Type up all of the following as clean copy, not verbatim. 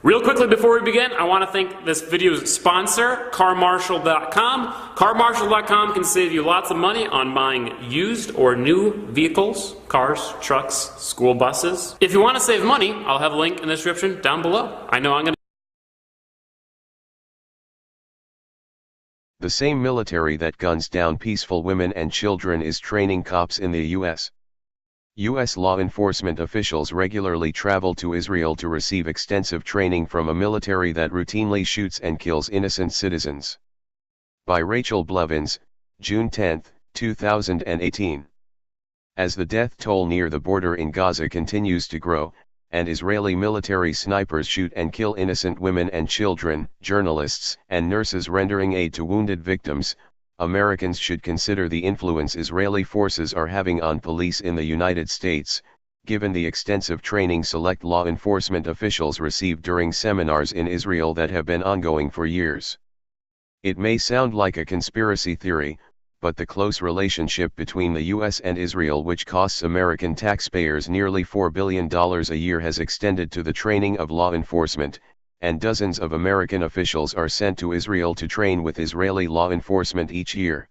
Real quickly before we begin, I want to thank this video's sponsor, CarMarshal.com. CarMarshal.com can save you lots of money on buying used or new vehicles, cars, trucks, school buses. If you want to save money, I'll have a link in the description down below. I know I'm going to... The same military that guns down peaceful women and children is training cops in the U.S. U.S. law enforcement officials regularly travel to Israel to receive extensive training from a military that routinely shoots and kills innocent citizens. By Rachel Blevins, June 10, 2018. As the death toll near the border in Gaza continues to grow, and Israeli military snipers shoot and kill innocent women and children, journalists, and nurses rendering aid to wounded victims, Americans should consider the influence Israeli forces are having on police in the United States, given the extensive training select law enforcement officials receive during seminars in Israel that have been ongoing for years. It may sound like a conspiracy theory, but the close relationship between the U.S. and Israel, which costs American taxpayers nearly $4 billion a year, has extended to the training of law enforcement, and dozens of American officials are sent to Israel to train with Israeli law enforcement each year.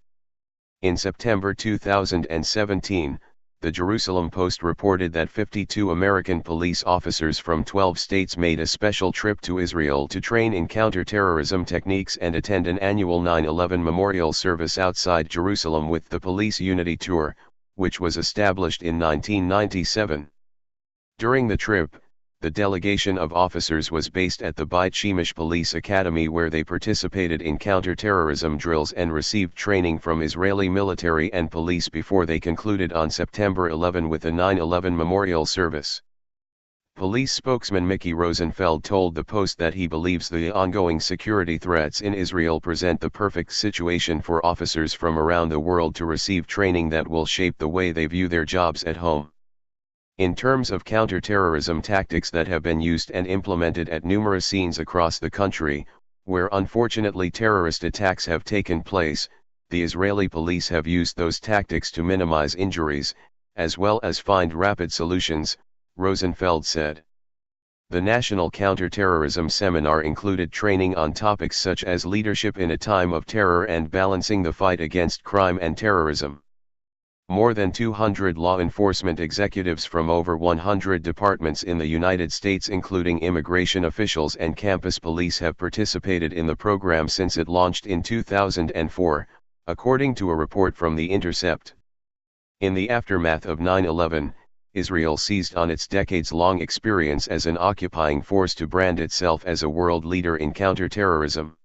In September 2017, the Jerusalem Post reported that 52 American police officers from 12 states made a special trip to Israel to train in counterterrorism techniques and attend an annual 9/11 memorial service outside Jerusalem with the Police Unity Tour, which was established in 1997. During the trip, the delegation of officers was based at the Beit Shemesh Police Academy, where they participated in counterterrorism drills and received training from Israeli military and police before they concluded on September 11 with a 9/11 memorial service. Police spokesman Mickey Rosenfeld told the Post that he believes the ongoing security threats in Israel present the perfect situation for officers from around the world to receive training that will shape the way they view their jobs at home. In terms of counterterrorism tactics that have been used and implemented at numerous scenes across the country, where unfortunately terrorist attacks have taken place, the Israeli police have used those tactics to minimize injuries, as well as find rapid solutions, Rosenfeld said. The National Counterterrorism Seminar included training on topics such as leadership in a time of terror and balancing the fight against crime and terrorism. More than 200 law enforcement executives from over 100 departments in the United States, including immigration officials and campus police, have participated in the program since it launched in 2004, according to a report from The Intercept. In the aftermath of 9/11, Israel seized on its decades-long experience as an occupying force to brand itself as a world leader in counterterrorism.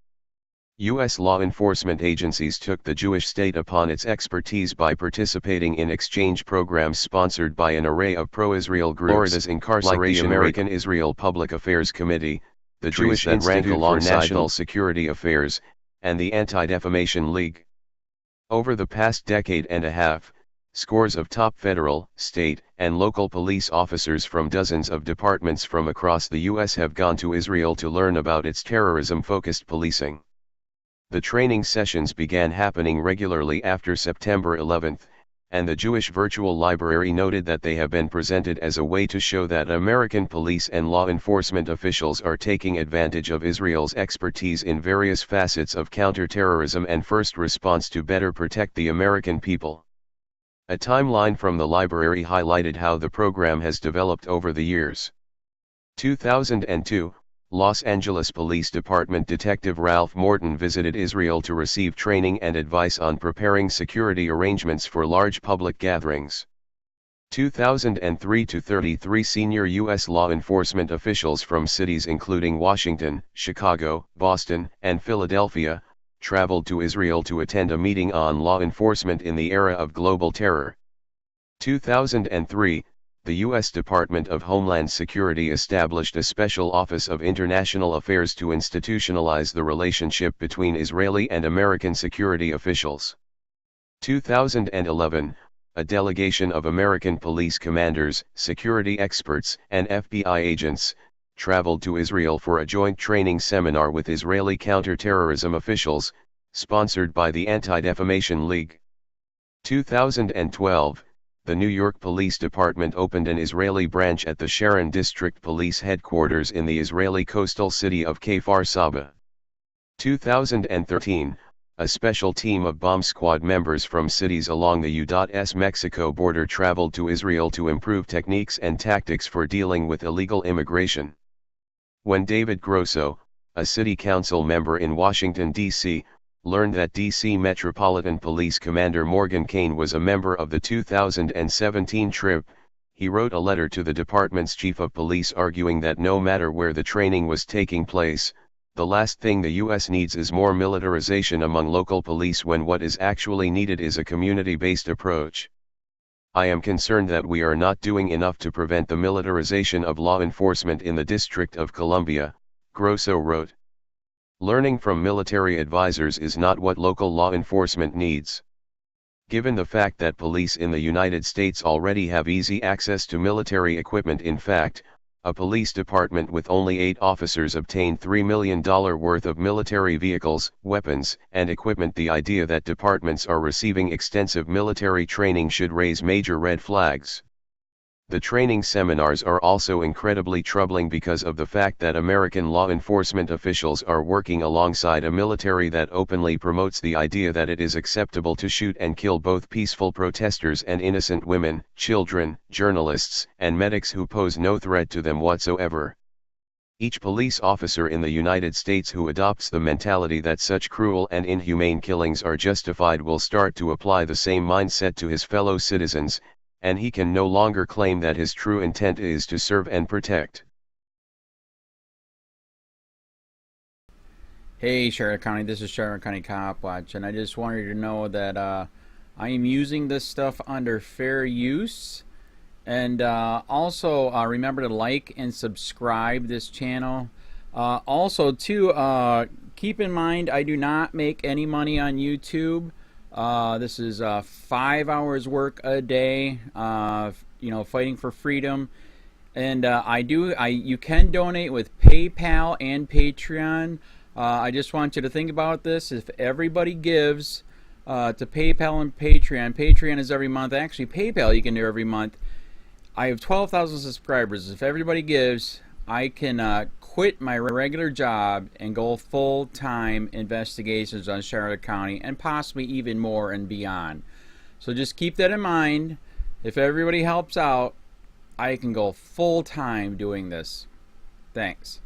U.S. law enforcement agencies took the Jewish state upon its expertise by participating in exchange programs sponsored by an array of pro-Israel groups, Florida's incarceration, like the American Israel Public Affairs Committee, the Jewish Institute for National Security Affairs, and the Anti-Defamation League. Over the past decade and a half, scores of top federal, state, and local police officers from dozens of departments from across the U.S. have gone to Israel to learn about its terrorism-focused policing. The training sessions began happening regularly after September 11, and the Jewish Virtual Library noted that they have been presented as a way to show that American police and law enforcement officials are taking advantage of Israel's expertise in various facets of counterterrorism and first response to better protect the American people. A timeline from the library highlighted how the program has developed over the years. 2002, Los Angeles Police Department Detective Ralph Morton visited Israel to receive training and advice on preparing security arrangements for large public gatherings. 2003 to 33 senior U.S. law enforcement officials from cities including Washington, Chicago, Boston, and Philadelphia traveled to Israel to attend a meeting on law enforcement in the era of global terror. 2003, the U.S. Department of Homeland Security established a Special Office of International Affairs to institutionalize the relationship between Israeli and American security officials. 2011, a delegation of American police commanders, security experts, and FBI agents traveled to Israel for a joint training seminar with Israeli counterterrorism officials, sponsored by the Anti-Defamation League. 2012, the New York Police Department opened an Israeli branch at the Sharon District Police Headquarters in the Israeli coastal city of Kfar Saba. 2013, a special team of bomb squad members from cities along the U.S. Mexico border traveled to Israel to improve techniques and tactics for dealing with illegal immigration. When David Grosso, a city council member in Washington, D.C., learned that D.C. Metropolitan Police Commander Morgan Cain was a member of the 2017 trip, he wrote a letter to the department's chief of police arguing that no matter where the training was taking place, the last thing the U.S. needs is more militarization among local police when what is actually needed is a community-based approach. I am concerned that we are not doing enough to prevent the militarization of law enforcement in the District of Columbia, Grosso wrote. Learning from military advisors is not what local law enforcement needs. Given the fact that police in the United States already have easy access to military equipment, in fact, a police department with only 8 officers obtained $3 million worth of military vehicles, weapons, and equipment. The idea that departments are receiving extensive military training should raise major red flags. The training seminars are also incredibly troubling because of the fact that American law enforcement officials are working alongside a military that openly promotes the idea that it is acceptable to shoot and kill both peaceful protesters and innocent women, children, journalists, and medics who pose no threat to them whatsoever. Each police officer in the United States who adopts the mentality that such cruel and inhumane killings are justified will start to apply the same mindset to his fellow citizens, and he can no longer claim that his true intent is to serve and protect. Hey Charlotte County, this is Charlotte County COPWATCH, and I just wanted you to know that I am using this stuff under fair use. And also remember to like and subscribe this channel. Also too, keep in mind I do not make any money on YouTube. This is 5 hours work a day, you know, fighting for freedom. And you can donate with PayPal and Patreon. I just want you to think about this. If everybody gives to PayPal and Patreon is every month. Actually, PayPal you can do every month. I have 12,000 subscribers. If everybody gives, I can quit my regular job and go full-time investigations on Charlotte County and possibly even more and beyond. So just keep that in mind. If everybody helps out, I can go full-time doing this. Thanks.